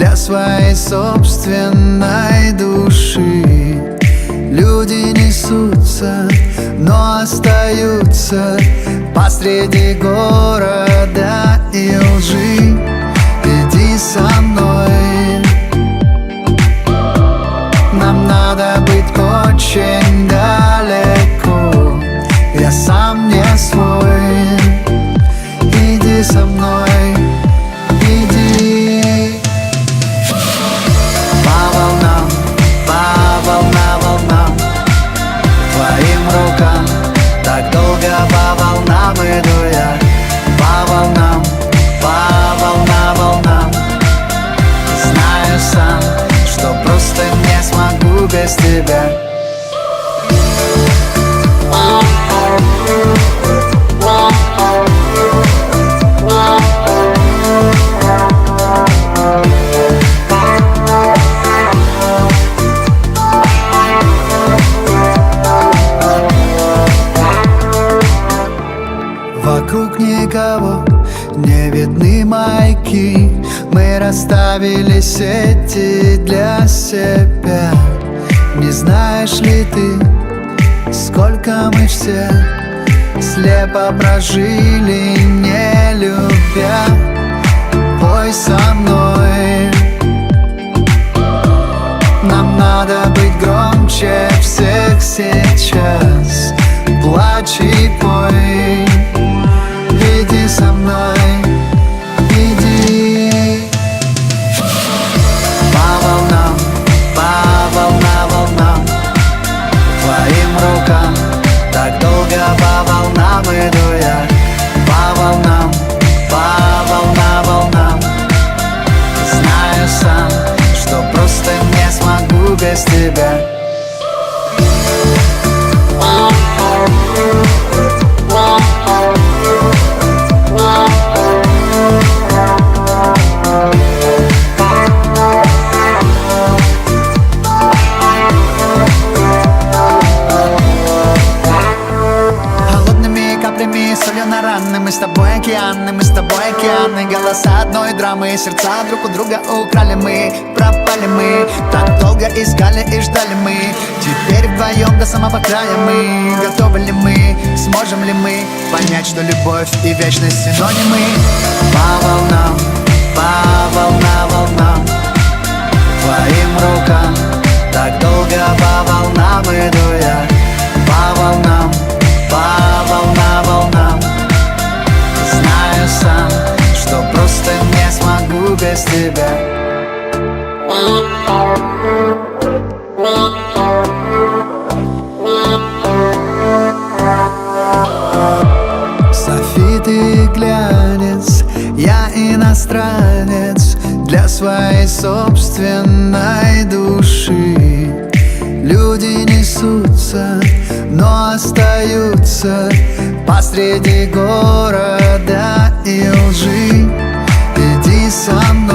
для своей собственной души. Люди несутся, но остаются посреди города и лжи. Иди со мной, нам надо быть очень далеко. Я сам не свой. Иди со мной, иди. По волнам, волнам, твоим рукам. Так долго по волнам иду я. По волнам, волнам. Знаю сам, что просто не смогу без тебя. Вокруг никого, не видны маяки. Мы расставили сети для себя. Не знаешь ли ты, сколько мы все слепо прожили, не любя? Пой со мной, нам надо быть громче всех сейчас. Плачь и пой. Иди со мной, иди. По волнам, волнам, твоим рукам. Так долго по волнам иду я. По волнам, волнам. Знаю сам, что просто не смогу без тебя. Солью на раны, мы с тобой океаны, мы с тобой океаны. Голоса одной драмы, сердца друг у друга украли мы. Пропали мы, так долго искали и ждали мы. Теперь вдвоем до самого края мы. Готовы ли мы, сможем ли мы понять, что любовь и вечность синонимы? По волнам, волнам, твоим рукам. Так долго по волнам иду я. По волнам, волнам. Знаю сам, что просто не смогу без тебя. Софит и глянец, я иностранец для своей собственной души. Люди несутся, но остаются посреди города и лжи. Иди со мной.